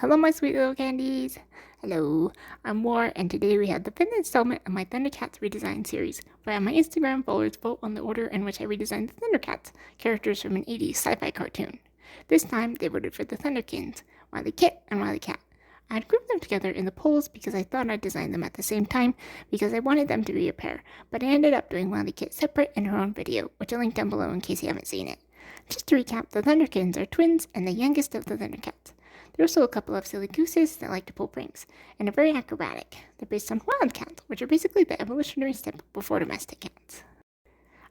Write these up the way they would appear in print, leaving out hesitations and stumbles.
Hello, my sweet little candies! Hello, I'm War, and today we have the fifth installment of my Thundercats redesign series, where my Instagram followers vote on the order in which I redesigned the Thundercats, characters from an 80s sci-fi cartoon. This time, they voted for the Thunderkins, Wilykat and Wilykat. I had grouped them together in the polls because I thought I'd design them at the same time because I wanted them to be a pair, but I ended up doing Wilykat separate in her own video, which I'll link down below in case you haven't seen it. Just to recap, the Thunderkins are twins and the youngest of the Thundercats. They're also a couple of silly gooses that like to pull pranks, and are very acrobatic. They're based on wildcats, which are basically the evolutionary step before domestic cats.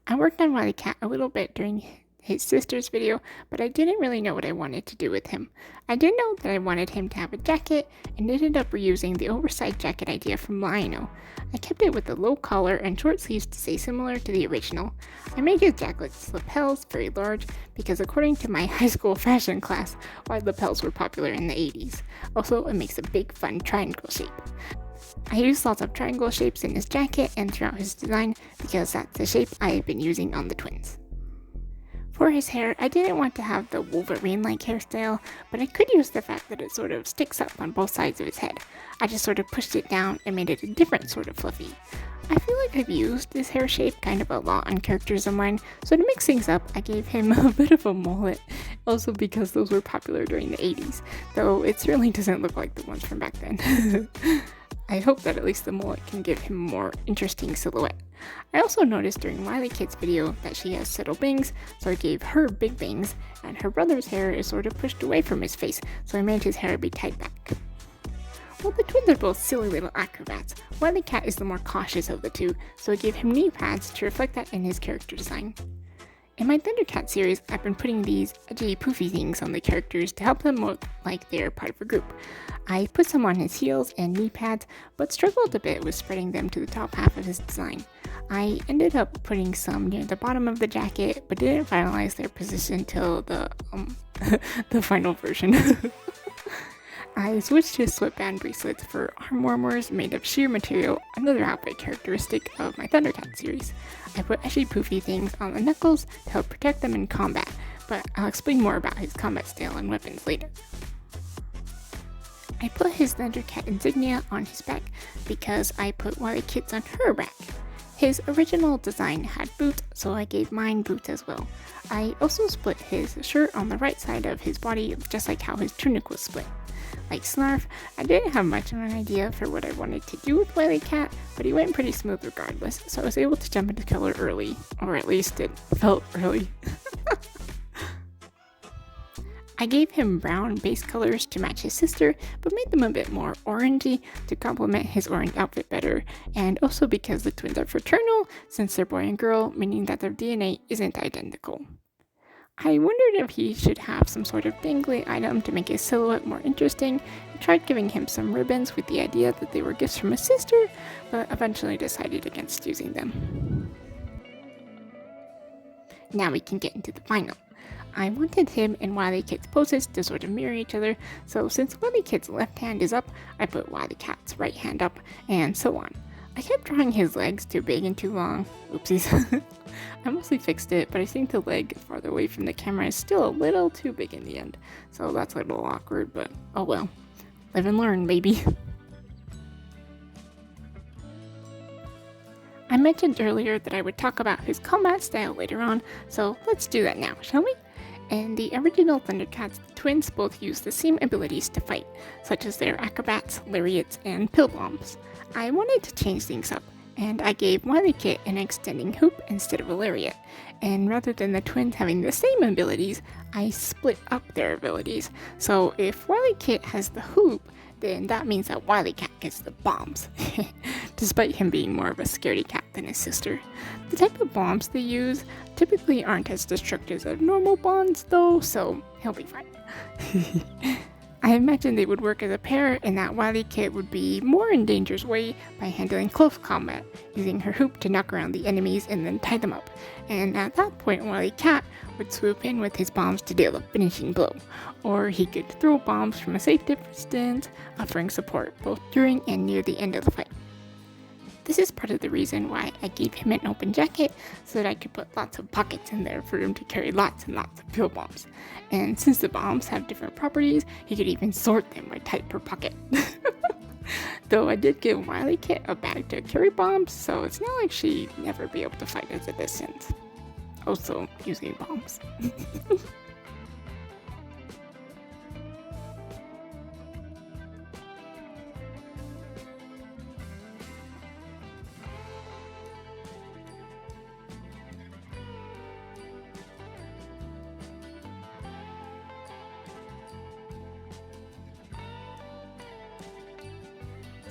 I worked on Wilykat a little bit during his sister's video, but I didn't really know what I wanted to do with him. I did know that I wanted him to have a jacket, and ended up reusing the oversized jacket idea from Lionel. I kept it with the low collar and short sleeves to stay similar to the original. I made his jacket's lapels very large because according to my high school fashion class, wide lapels were popular in the 80s. Also, it makes a big fun triangle shape. I used lots of triangle shapes in his jacket and throughout his design because that's the shape I have been using on the twins. For his hair, I didn't want to have the Wolverine-like hairstyle, but I could use the fact that it sort of sticks up on both sides of his head. I just sort of pushed it down and made it a different sort of fluffy. I feel like I've used this hair shape kind of a lot on characters of mine, so to mix things up, I gave him a bit of a mullet, also because those were popular during the 80s, though it certainly doesn't look like the ones from back then. I hope that at least the mullet can give him a more interesting silhouette. I also noticed during Wilykat's video that she has subtle bangs, so I gave her big bangs, and her brother's hair is sort of pushed away from his face, so I made his hair be tied back. While the twins are both silly little acrobats, Wilykat is the more cautious of the two, so I gave him knee pads to reflect that in his character design. In my Thundercat series, I've been putting these edgy poofy things on the characters to help them look like they're part of a group. I put some on his heels and knee pads, but struggled a bit with spreading them to the top half of his design. I ended up putting some near the bottom of the jacket, but didn't finalize their position till the final version. I switched to sweatband bracelets for arm warmers made of sheer material, another outfit characteristic of my Thundercat series. I put edgy poofy things on the knuckles to help protect them in combat, but I'll explain more about his combat style and weapons later. I put his Thundercat insignia on his back because I put Wilykat's on her back. His original design had boots, so I gave mine boots as well. I also split his shirt on the right side of his body, just like how his tunic was split. Like Snarf, I didn't have much of an idea for what I wanted to do with Wilykat, but he went pretty smooth regardless, so I was able to jump into color early, or at least it felt early. I gave him brown base colors to match his sister, but made them a bit more orangey to complement his orange outfit better, and also because the twins are fraternal, since they're boy and girl, meaning that their DNA isn't identical. I wondered if he should have some sort of dangly item to make his silhouette more interesting, and tried giving him some ribbons with the idea that they were gifts from his sister, but eventually decided against using them. Now we can get into the final. I wanted him and Wilykat's poses to sort of mirror each other, so since Wilykat's left hand is up, I put Wilykat's right hand up, and so on. I kept drawing his legs too big and too long. Oopsies. I mostly fixed it, but I think the leg farther away from the camera is still a little too big in the end, so that's a little awkward, but oh well. Live and learn, baby. I mentioned earlier that I would talk about his combat style later on, so let's do that now, shall we? In the original Thundercats, the twins both use the same abilities to fight, such as their acrobats, lariats, and pill bombs. I wanted to change things up, and I gave Wilykat an extending hoop instead of a lariat, and rather than the twins having the same abilities, I split up their abilities. So if Wilykat has the hoop, then that means that Wilykat gets the bombs, despite him being more of a scaredy cat than his sister. The type of bombs they use typically aren't as destructive as normal bombs though, so he'll be fine. I imagine they would work as a pair and that Wilykat would be more in danger's way by handling close combat, using her hoop to knock around the enemies and then tie them up. And at that point Wilykat would swoop in with his bombs to deal a finishing blow. Or he could throw bombs from a safe distance, offering support both during and near the end of the fight. This is part of the reason why I gave him an open jacket, so that I could put lots of pockets in there for him to carry lots and lots of pill bombs. And since the bombs have different properties, he could even sort them by type per pocket. Though I did give Wilykat a bag to carry bombs, so it's not like she'd never be able to fight at a distance. Also using bombs.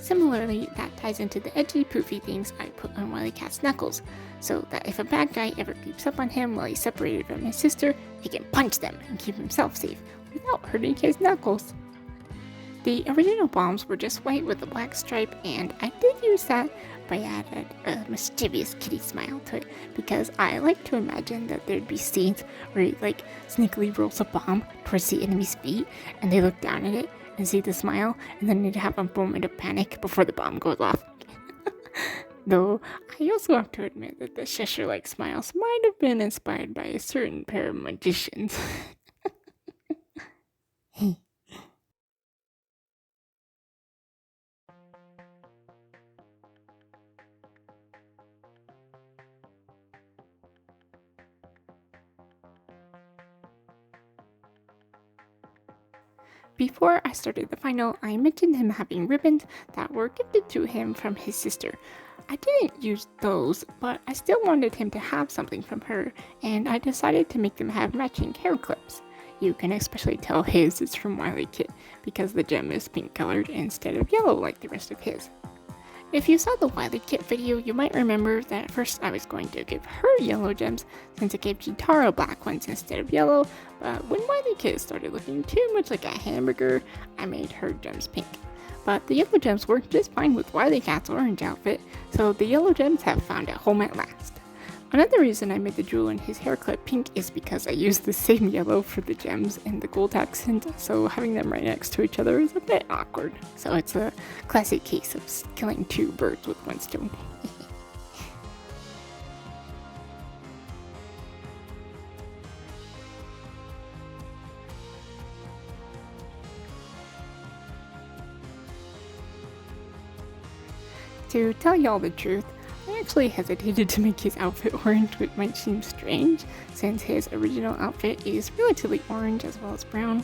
Similarly, that ties into the edgy, poofy things I put on Wilykat's knuckles, so that if a bad guy ever creeps up on him while he's separated from his sister, he can punch them and keep himself safe without hurting his knuckles. The original bombs were just white with a black stripe, and I did use that, but I added a mischievous kitty smile to it because I like to imagine that there'd be scenes where he sneakily rolls a bomb towards the enemy's feet and they look down at it and see the smile, and then they'd have a moment of panic before the bomb goes off. Though I also have to admit that the Cheshire-like smiles might have been inspired by a certain pair of magicians. Before I started the final, I mentioned him having ribbons that were gifted to him from his sister. I didn't use those, but I still wanted him to have something from her, and I decided to make them have matching hair clips. You can especially tell his is from Wilykat because the gem is pink colored instead of yellow like the rest of his. If you saw the Wilykat video, you might remember that at first I was going to give her yellow gems since I gave Chitara black ones instead of yellow, but when Wilykat started looking too much like a hamburger, I made her gems pink. But the yellow gems worked just fine with Wilykat's orange outfit, so the yellow gems have found a home at last. Another reason I made the jewel in his hair clip pink is because I used the same yellow for the gems and the gold accent, so having them right next to each other is a bit awkward. So it's a classic case of killing two birds with one stone. To tell y'all the truth, I actually hesitated to make his outfit orange, which might seem strange, since his original outfit is relatively orange as well as brown.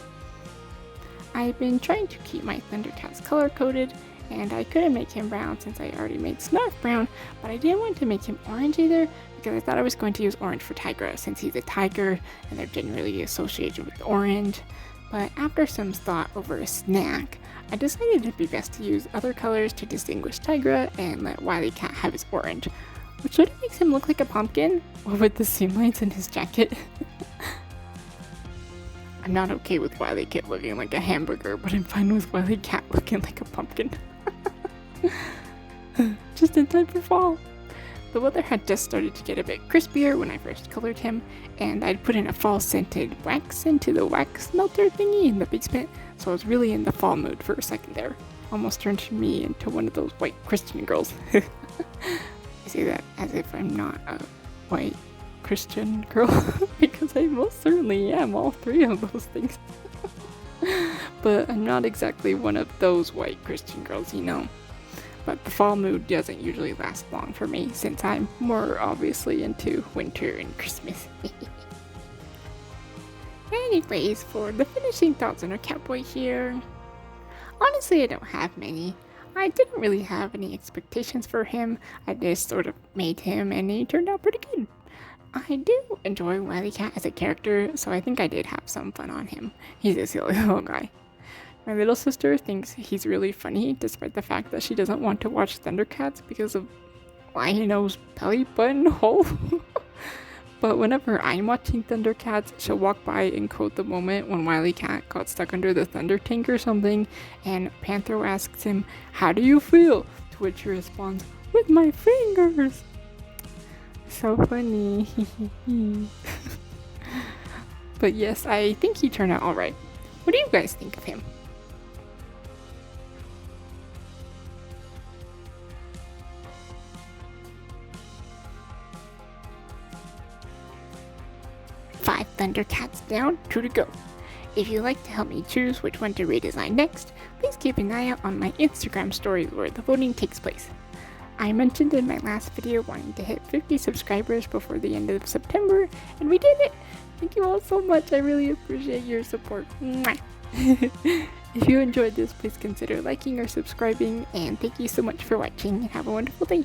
I've been trying to keep my Thundercats color-coded, and I couldn't make him brown since I already made Snarf brown, but I didn't want to make him orange either, because I thought I was going to use orange for Tigra, since he's a tiger, and they're generally associated with orange. But after some thought over a snack, I decided it'd be best to use other colors to distinguish Tigra and let Wilykat have his orange, which sort of makes him look like a pumpkin, or with the seam lines in his jacket. I'm not okay with Wilykat looking like a hamburger, but I'm fine with Wilykat looking like a pumpkin. Just in time for fall. The weather had just started to get a bit crispier when I first colored him, and I'd put in a fall scented wax into the wax melter thingy in the basement, so I was really in the fall mood for a second there. Almost turned me into one of those white Christian girls. I say that as if I'm not a white Christian girl, because I most certainly am all three of those things. But I'm not exactly one of those white Christian girls, you know. But the fall mood doesn't usually last long for me, since I'm more obviously into winter and Christmas. Anyways, for the finishing thoughts on our Catboy here. Honestly, I don't have many. I didn't really have any expectations for him. I just sort of made him and he turned out pretty good. I do enjoy Wilykat as a character, so I think I did have some fun on him. He's a silly little guy. My little sister thinks he's really funny, despite the fact that she doesn't want to watch Thundercats because of Lionel's belly button hole. But whenever I'm watching Thundercats, she'll walk by and quote the moment when Wilykat got stuck under the thunder tank or something, and Panthro asks him, "How do you feel?" To which he responds, "With my fingers." So funny. But yes, I think he turned out alright. What do you guys think of him? 5 Thundercats down, 2 to go. If you'd like to help me choose which one to redesign next, please keep an eye out on my Instagram stories where the voting takes place. I mentioned in my last video wanting to hit 50 subscribers before the end of September, and we did it! Thank you all so much, I really appreciate your support. Mwah. If you enjoyed this, please consider liking or subscribing, and thank you so much for watching, and have a wonderful day!